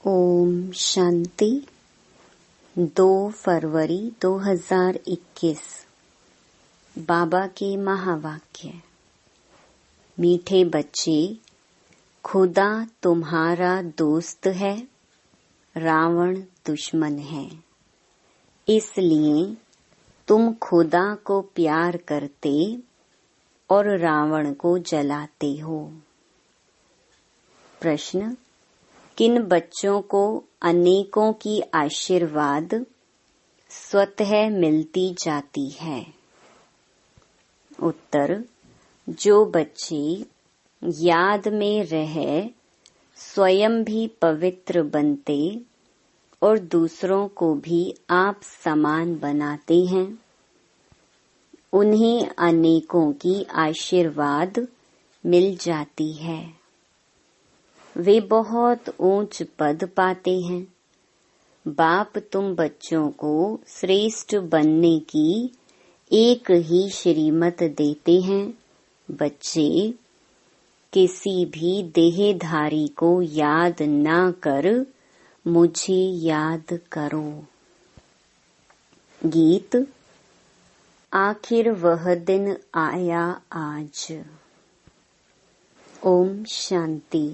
ओम शांति। 2 फरवरी 2021 बाबा के महावाक्य। मीठे बच्चे, खुदा तुम्हारा दोस्त है, रावण दुश्मन है। इसलिए तुम खुदा को प्यार करते और रावण को जलाते हो। प्रश्न: किन बच्चों को अनेकों की आशीर्वाद स्वतः मिलती जाती है? उत्तर: जो बच्चे याद में रह स्वयं भी पवित्र बनते और दूसरों को भी आप समान बनाते हैं, उन्हें अनेकों की आशीर्वाद मिल जाती है। वे बहुत ऊंच पद पाते हैं। बाप तुम बच्चों को श्रेष्ठ बनने की एक ही श्रीमत देते हैं। बच्चे, किसी भी देहधारी को याद ना कर मुझे याद करो। गीत। आखिर वह दिन आया आज। ओम शांति।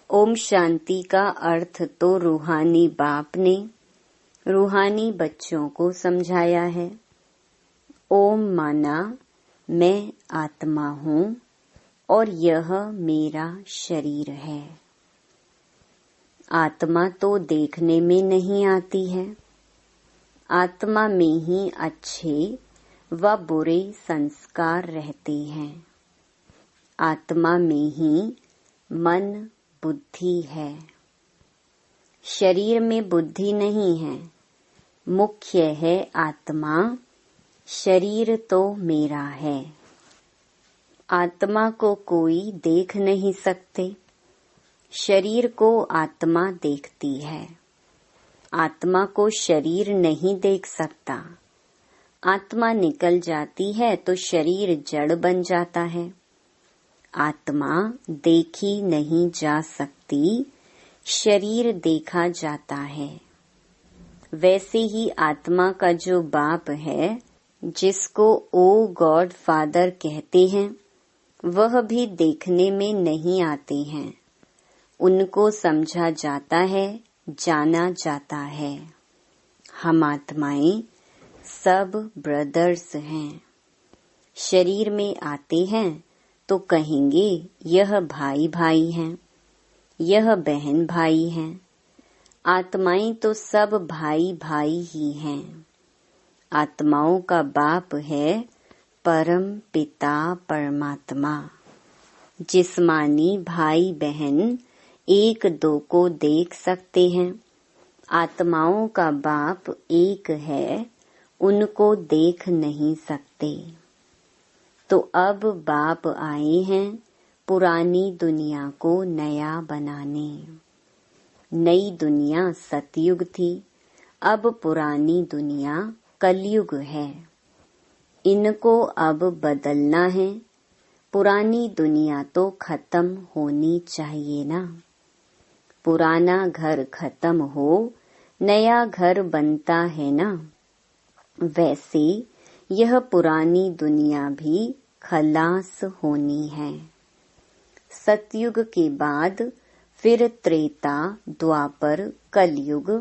ओम शांति का अर्थ तो रूहानी बाप ने रूहानी बच्चों को समझाया है। ओम माना मैं आत्मा हूँ और यह मेरा शरीर है। आत्मा तो देखने में नहीं आती है। आत्मा में ही अच्छे व बुरे संस्कार रहते हैं। आत्मा में ही मन बुद्धि है। शरीर में बुद्धि नहीं है। मुख्य है आत्मा, शरीर तो मेरा है। आत्मा को कोई देख नहीं सकते, शरीर को आत्मा देखती है। आत्मा को शरीर नहीं देख सकता। आत्मा निकल जाती है तो शरीर जड़ बन जाता है। आत्मा देखी नहीं जा सकती, शरीर देखा जाता है। वैसे ही आत्मा का जो बाप है, जिसको ओ गॉड फादर कहते हैं, वह भी देखने में नहीं आते हैं। उनको समझा जाता है, जाना जाता है। हम आत्माएं सब ब्रदर्स हैं। शरीर में आते हैं तो कहेंगे यह भाई भाई हैं, यह बहन भाई हैं। आत्माएं तो सब भाई भाई ही हैं। आत्माओं का बाप है परम पिता परमात्मा। जिस्मानी भाई बहन एक दो को देख सकते हैं। आत्माओं का बाप एक है, उनको देख नहीं सकते। तो अब बाप आए हैं पुरानी दुनिया को नया बनाने। नई दुनिया सतयुग थी, अब पुरानी दुनिया कलयुग है। इनको अब बदलना है। पुरानी दुनिया तो खत्म होनी चाहिए ना। पुराना घर खत्म हो, नया घर बनता है ना। वैसे यह पुरानी दुनिया भी खलास होनी है। सतयुग के बाद फिर त्रेता, द्वापर, कलयुग,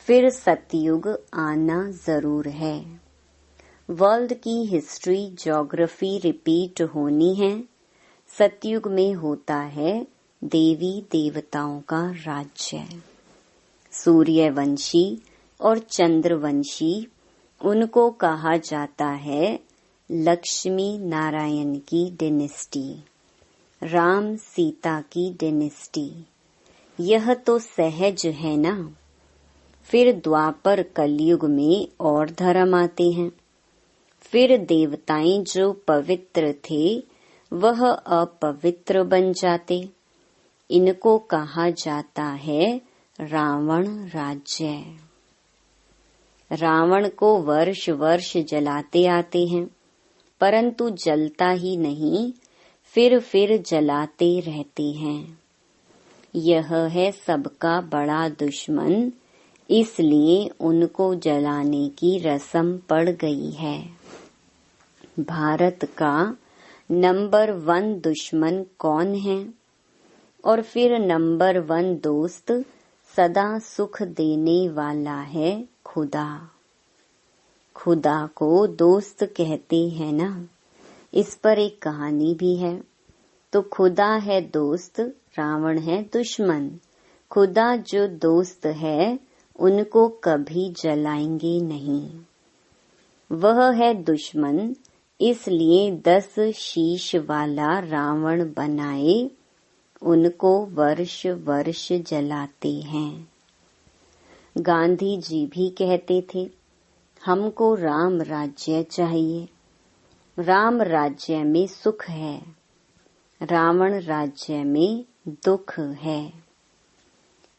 फिर सतयुग आना जरूर है। वर्ल्ड की हिस्ट्री, ज्योग्राफी रिपीट होनी है। सतयुग में होता है देवी देवताओं का राज्य। सूर्यवंशी और चंद्रवंशी, उनको कहा जाता है लक्ष्मी नारायण की डिनेस्टी, राम सीता की डिनेस्टी। यह तो सहज है ना। फिर द्वापर कलयुग में और धर्म आते हैं। फिर देवताएं जो पवित्र थे वह अपवित्र बन जाते। इनको कहा जाता है रावण राज्य। रावण को वर्ष वर्ष जलाते आते हैं, परंतु जलता ही नहीं, फिर जलाते रहते हैं। यह है सबका बड़ा दुश्मन, इसलिए उनको जलाने की रस्म पड़ गई है। भारत का नंबर 1 दुश्मन कौन है? और फिर नंबर 1 दोस्त सदा सुख देने वाला है खुदा। खुदा को दोस्त कहते हैं ना, इस पर एक कहानी भी है। तो खुदा है दोस्त, रावण है दुश्मन। खुदा जो दोस्त है उनको कभी जलाएंगे नहीं। वह है दुश्मन, इसलिए 10 शीश वाला रावण बनाए, उनको वर्ष वर्ष जलाते हैं। गांधी जी भी कहते थे, हमको राम राज्य चाहिए। राम राज्य में सुख है, रावण राज्य में दुख है।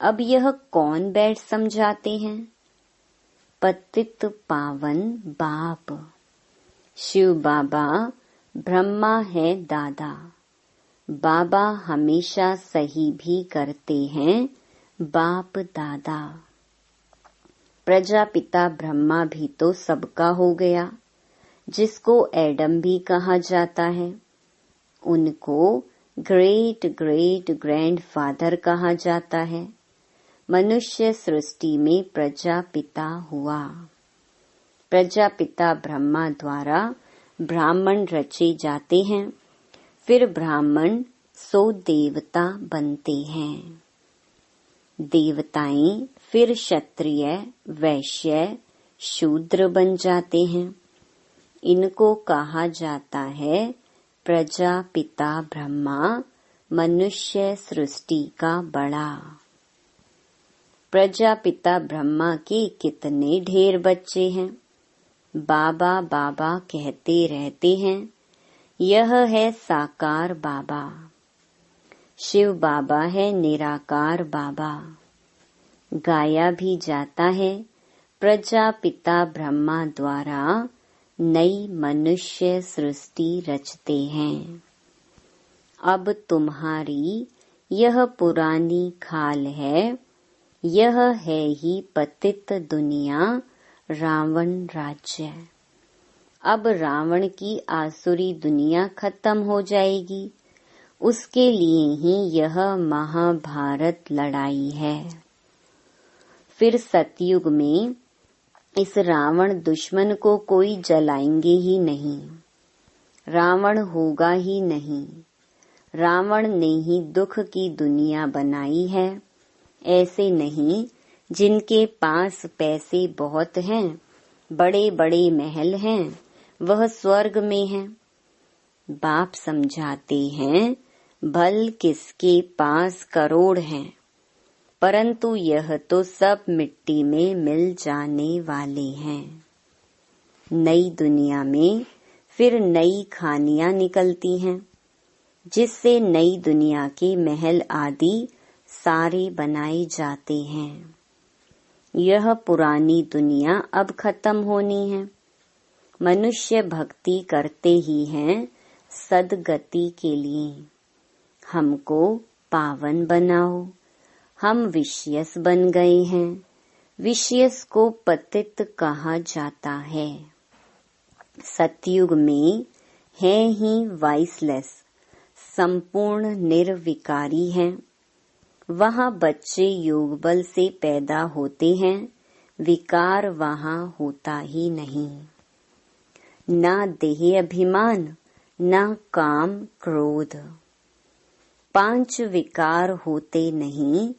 अब यह कौन बैठ समझाते हैं? पतित पावन बाप। शिव बाबा ब्रह्मा है दादा। बाबा हमेशा सही भी करते हैं, बाप दादा। प्रजापिता ब्रह्मा भी तो सबका हो गया, जिसको एडम भी कहा जाता है। उनको ग्रेट ग्रेट ग्रैंडफादर कहा जाता है। मनुष्य सृष्टि में प्रजापिता हुआ। प्रजापिता ब्रह्मा द्वारा ब्राह्मण रचे जाते हैं, फिर ब्राह्मण 100 देवता बनते हैं। देवताएं फिर क्षत्रिय, वैश्य, शूद्र बन जाते हैं। इनको कहा जाता है प्रजापिता ब्रह्मा, मनुष्य सृष्टि का बड़ा। प्रजापिता ब्रह्मा के कितने ढेर बच्चे हैं। बाबा बाबा कहते रहते हैं। यह है साकार बाबा। शिव बाबा है निराकार बाबा। गाया भी जाता है, प्रजापिता ब्रह्मा द्वारा नई मनुष्य सृष्टि रचते हैं। अब तुम्हारी यह पुरानी खाल है, यह है ही पतित दुनिया, रावण राज्य। अब रावण की आसुरी दुनिया खत्म हो जाएगी, उसके लिए ही यह महाभारत लड़ाई है। फिर सतयुग में इस रावण दुश्मन को कोई जलाएंगे ही नहीं, रावण होगा ही नहीं। रावण ने ही दुख की दुनिया बनाई है। ऐसे नहीं जिनके पास पैसे बहुत हैं, बड़े बड़े महल हैं, वह स्वर्ग में हैं। बाप समझाते हैं, भल किसके पास करोड़ हैं, परंतु यह तो सब मिट्टी में मिल जाने वाले हैं। नई दुनिया में फिर नई खानियां निकलती हैं, जिससे नई दुनिया के महल आदि सारे बनाए जाते हैं। यह पुरानी दुनिया अब खत्म होनी है। मनुष्य भक्ति करते ही हैं सदगति के लिए। हमको पावन बनाओ। हम विषयस बन गए हैं। विषयस को पतित कहा जाता है। सतयुग में है ही वाइसलेस, संपूर्ण निर्विकारी हैं। वहाँ बच्चे योग बल से पैदा होते हैं, विकार वहाँ होता ही नहीं। ना देह अभिमान, ना काम क्रोध, 5 विकार होते नहीं,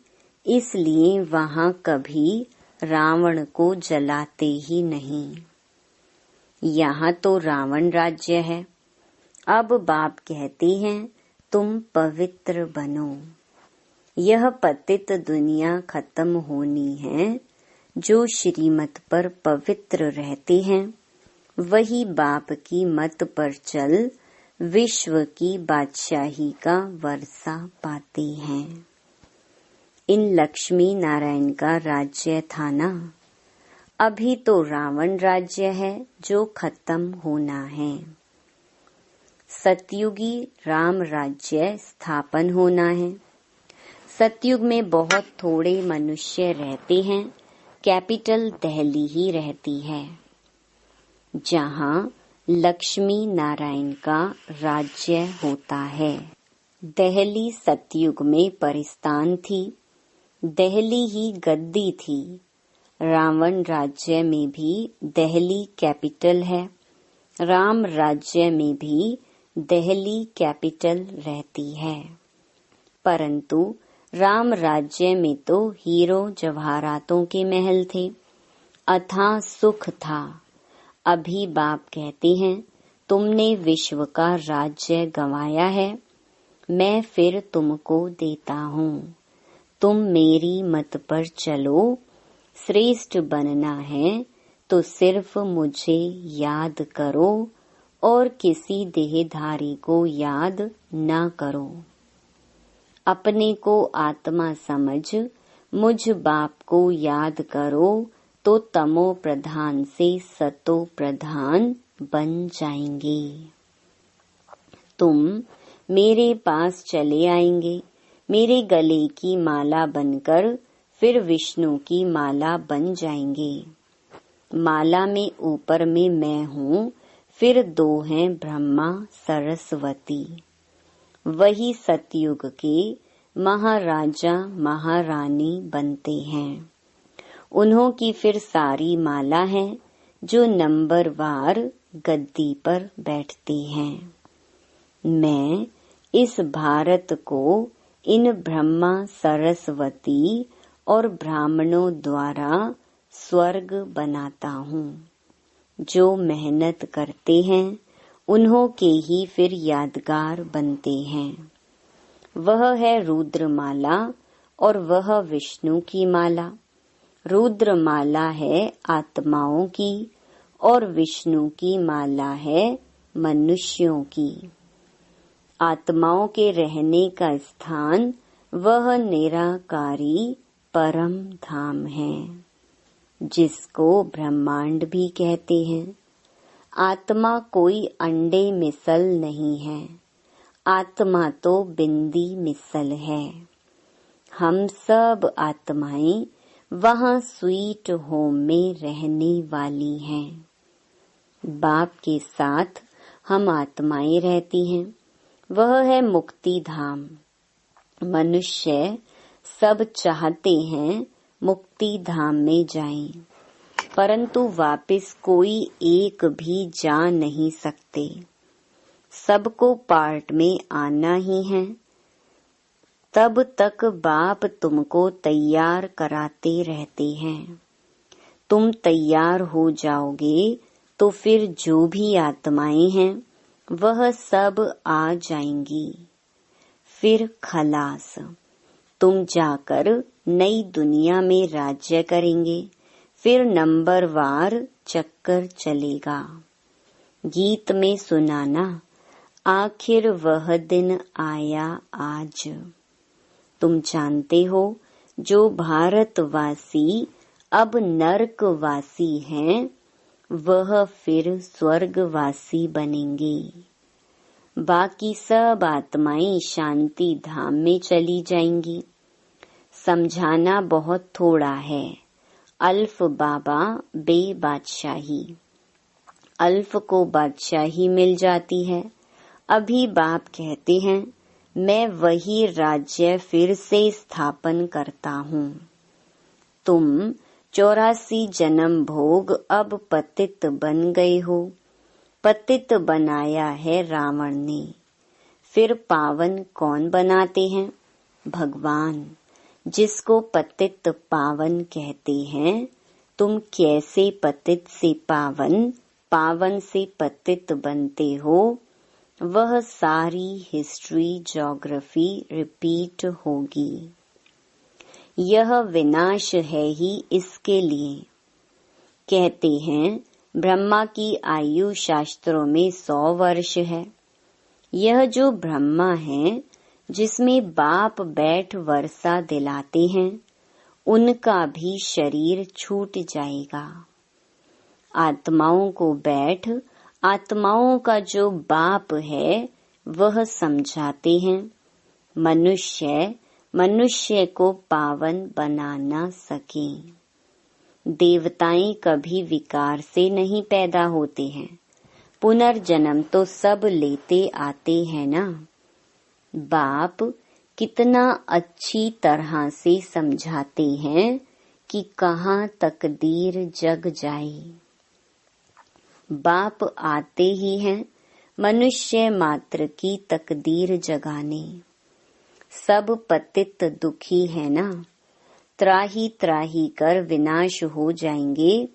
इसलिए वहाँ कभी रावण को जलाते ही नहीं। यहाँ तो रावण राज्य है। अब बाप कहते हैं, तुम पवित्र बनो। यह पतित दुनिया खत्म होनी है। जो श्रीमत पर पवित्र रहते हैं, वही बाप की मत पर चल विश्व की बादशाही का वर्षा पाते हैं। इन लक्ष्मी नारायण का राज्य था ना। अभी तो रावण राज्य है जो खत्म होना है। सतयुगी राम राज्य स्थापन होना है। सतयुग में बहुत थोड़े मनुष्य रहते हैं, कैपिटल दिल्ली ही रहती है, जहाँ लक्ष्मी नारायण का राज्य होता है। दिल्ली सतयुग में परिस्तान थी, दिल्ली ही गद्दी थी। रावण राज्य में भी दिल्ली कैपिटल है, राम राज्य में भी दिल्ली कैपिटल रहती है। परंतु राम राज्य में तो हीरो जवाहरातों के महल थे, अथाह सुख था। अभी बाप कहते हैं, तुमने विश्व का राज्य गंवाया है, मैं फिर तुमको देता हूँ। तुम मेरी मत पर चलो, श्रेष्ठ बनना है तो सिर्फ मुझे याद करो और किसी देहधारी को याद न करो। अपने को आत्मा समझ मुझ बाप को याद करो तो तमो प्रधान से सतो प्रधान बन जाएंगे। तुम मेरे पास चले आएंगे, मेरे गले की माला बनकर फिर विष्णु की माला बन जाएंगे। माला में ऊपर में मैं हूँ, फिर दो हैं ब्रह्मा सरस्वती। वही सतयुग के महाराजा महारानी बनते हैं। उन्हों की फिर सारी माला है जो नंबरवार गद्दी पर बैठते हैं। मैं इस भारत को इन ब्रह्मा सरस्वती और ब्राह्मणों द्वारा स्वर्ग बनाता हूँ। जो मेहनत करते हैं उन्हों के ही फिर यादगार बनते हैं। वह है रुद्रमाला और वह विष्णु की माला। रुद्रमाला है आत्माओं की और विष्णु की माला है मनुष्यों की। आत्माओं के रहने का स्थान वह निराकारी परम धाम है, जिसको ब्रह्मांड भी कहते हैं। आत्मा कोई अंडे मिसल नहीं है, आत्मा तो बिंदी मिसल है। हम सब आत्माएं वहाँ स्वीट होम में रहने वाली हैं। बाप के साथ हम आत्माएं रहती हैं, वह है मुक्ति धाम। मनुष्य सब चाहते हैं मुक्ति धाम में जाएं, परंतु वापस कोई एक भी जा नहीं सकते। सबको पार्ट में आना ही है। तब तक बाप तुमको तैयार कराते रहते हैं। तुम तैयार हो जाओगे तो फिर जो भी आत्माएं हैं वह सब आ जाएंगी। फिर खलास, तुम जाकर नई दुनिया में राज्य करेंगे। फिर नंबरवार चक्कर चलेगा। गीत में सुनाना, आखिर वह दिन आया आज। तुम जानते हो जो भारतवासी अब नरकवासी हैं, वह फिर स्वर्गवासी बनेंगे। बाकी सब आत्माएं शांति धाम में चली जाएंगी। समझाना बहुत थोड़ा है। अल्फ बाबा बे बादशाही। अल्फ को बादशाही मिल जाती है। अभी बाप कहते हैं, मैं वही राज्य फिर से स्थापन करता हूँ। तुम 84 जन्म भोग अब पतित बन गए हो। पतित बनाया है रावण ने। फिर पावन कौन बनाते हैं? भगवान, जिसको पतित पावन कहते हैं। तुम कैसे पतित से पावन, पावन से पतित बनते हो, वह सारी हिस्ट्री ज्योग्राफी रिपीट होगी। यह विनाश है ही इसके लिए। कहते हैं ब्रह्मा की आयु शास्त्रों में 100 वर्ष है। यह जो ब्रह्मा है, जिसमें बाप बैठ वर्षा दिलाते हैं, उनका भी शरीर छूट जाएगा। आत्माओं को बैठ आत्माओं का जो बाप है वह समझाते हैं। मनुष्य मनुष्य को पावन बना न सके। देवताएं कभी विकार से नहीं पैदा होते हैं, पुनर्जन्म तो सब लेते आते हैं ना। बाप कितना अच्छी तरह से समझाते हैं कि कहाँ तकदीर जग जाए। बाप आते ही हैं मनुष्य मात्र की तकदीर जगाने। सब पतित दुखी है ना, त्राही त्राही कर विनाश हो जाएंगे।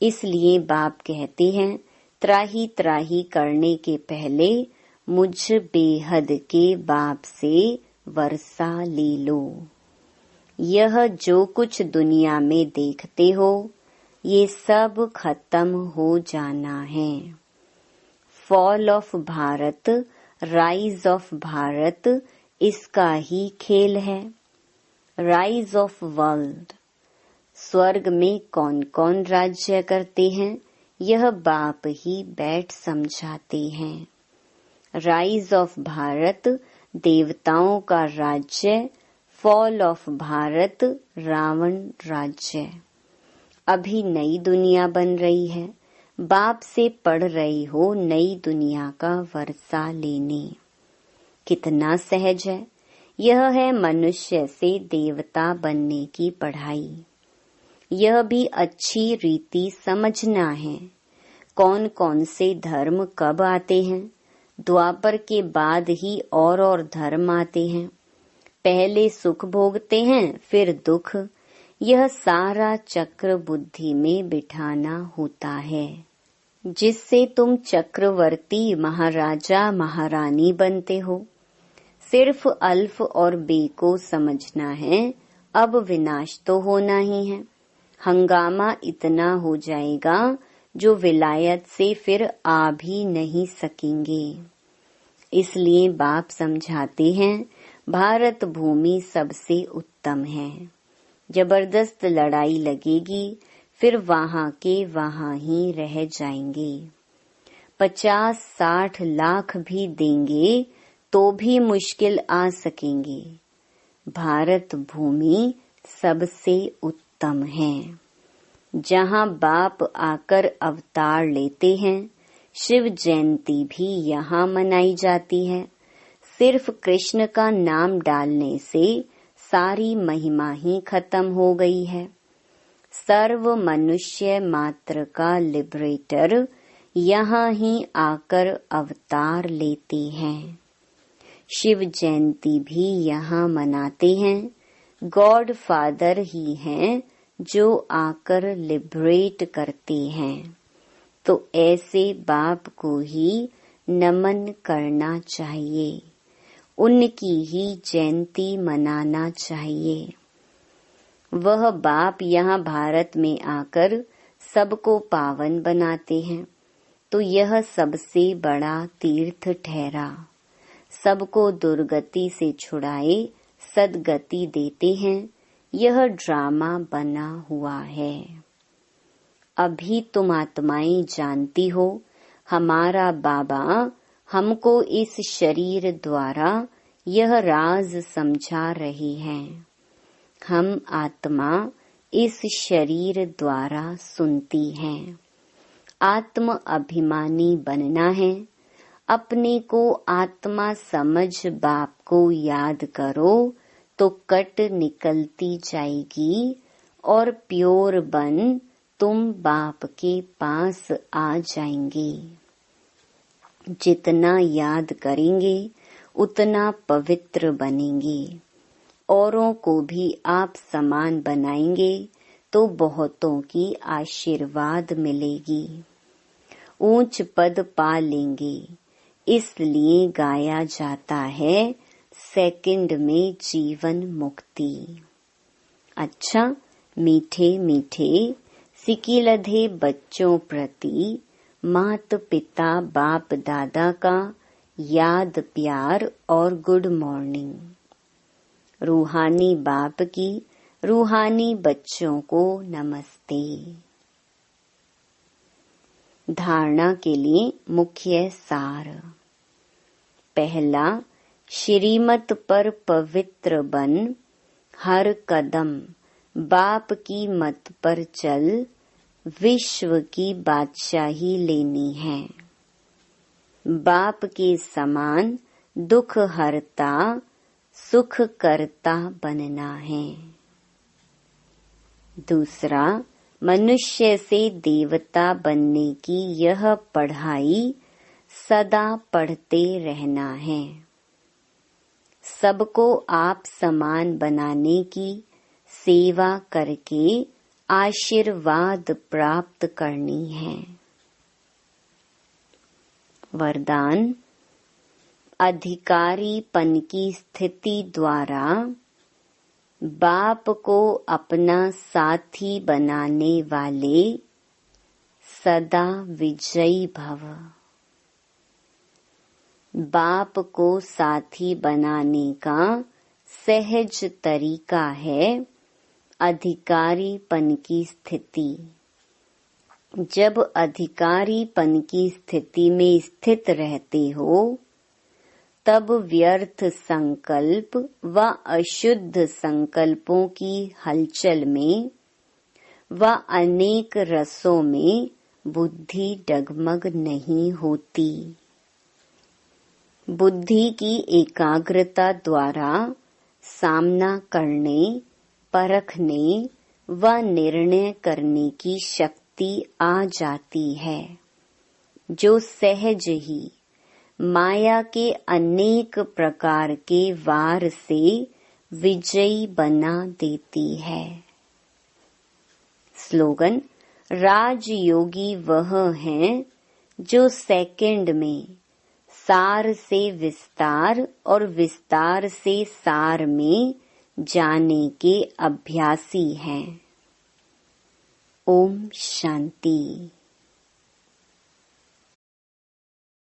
इसलिए बाप कहते हैं त्राही त्राही करने के पहले मुझ बेहद के बाप से वर्षा ले लो। यह जो कुछ दुनिया में देखते हो ये सब खत्म हो जाना है। Fall of Bharat, rise of Bharat इसका ही खेल है। राइज ऑफ वर्ल्ड, स्वर्ग में कौन कौन राज्य करते हैं यह बाप ही बैठ समझाते हैं। राइज ऑफ भारत देवताओं का राज्य, फॉल ऑफ भारत रावण राज्य। अभी नई दुनिया बन रही है, बाप से पढ़ रही हो नई दुनिया का वर्षा लेने। कितना सहज है। यह है मनुष्य से देवता बनने की पढ़ाई। यह भी अच्छी रीति समझना है। कौन कौन से धर्म कब आते हैं, द्वापर के बाद ही और धर्म आते हैं। पहले सुख भोगते हैं फिर दुख। यह सारा चक्र बुद्धि में बिठाना होता है, जिससे तुम चक्रवर्ती महाराजा महारानी बनते हो। सिर्फ अल्फ और बे को समझना है। अब विनाश तो होना ही है। हंगामा इतना हो जाएगा जो विलायत से फिर आ भी नहीं सकेंगे। इसलिए बाप समझाते हैं भारत भूमि सबसे उत्तम है। जबरदस्त लड़ाई लगेगी फिर वहाँ के वहाँ ही रह जाएंगे। 50-60 लाख भी देंगे तो भी मुश्किल आ सकेंगे। भारत भूमि सबसे उत्तम है। जहाँ बाप आकर अवतार लेते हैं, शिव जयंती भी यहाँ मनाई जाती है। सिर्फ कृष्ण का नाम डालने से सारी महिमा ही खत्म हो गई है। सर्व मनुष्य मात्र का लिबरेटर यहाँ ही आकर अवतार लेते हैं। शिव जयंती भी यहाँ मनाते हैं। गॉड फादर ही हैं जो आकर लिबरेट करते हैं। तो ऐसे बाप को ही नमन करना चाहिए, उनकी ही जयंती मनाना चाहिए। वह बाप यहाँ भारत में आकर सबको पावन बनाते हैं, तो यह सबसे बड़ा तीर्थ ठहरा। सबको दुर्गति से छुड़ाए सदगति देते हैं। यह ड्रामा बना हुआ है। अभी तुम आत्माएं जानती हो हमारा बाबा हमको इस शरीर द्वारा यह राज समझा रहे हैं। हम आत्मा इस शरीर द्वारा सुनती हैं। आत्म अभिमानी बनना है। अपने को आत्मा समझ बाप को याद करो तो कट निकलती जाएगी और प्योर बन तुम बाप के पास आ जाएंगे। जितना याद करेंगे उतना पवित्र बनेंगे। औरों को भी आप समान बनाएंगे तो बहुतों की आशीर्वाद मिलेगी। ऊंच पद पा लेंगे। इसलिए गाया जाता है सेकंड में जीवन मुक्ति। अच्छा, मीठे मीठे सिकिलधे बच्चों प्रति मात पिता बाप दादा का याद प्यार और गुड मॉर्निंग। रूहानी बाप की रूहानी बच्चों को नमस्ते। धारणा के लिए मुख्य सार। पहला, श्रीमत पर पवित्र बन, हर कदम बाप की मत पर चल, विश्व की बादशाही लेनी है। बाप के समान दुख हरता, सुख करता बनना है। दूसरा, मनुष्य से देवता बनने की यह पढ़ाई सदा पढ़ते रहना है। सबको आप समान बनाने की सेवा करके आशीर्वाद प्राप्त करनी है। वरदान, अधिकारीपन की स्थिति द्वारा बाप को अपना साथी बनाने वाले सदा विजयी भव। बाप को साथी बनाने का सहज तरीका है अधिकारीपन की स्थिति। जब अधिकारीपन की स्थिति में स्थित रहते हो, तब व्यर्थ संकल्प व अशुद्ध संकल्पों की हलचल में व अनेक रसों में बुद्धि डगमग नहीं होती। बुद्धि की एकाग्रता द्वारा सामना करने, परखने व निर्णय करने की शक्ति आ जाती है, जो सहज ही माया के अनेक प्रकार के वार से विजयी बना देती है। स्लोगन, राजयोगी वह हैं जो सेकंड में सार से विस्तार और विस्तार से सार में जाने के अभ्यासी हैं। ओम शांति।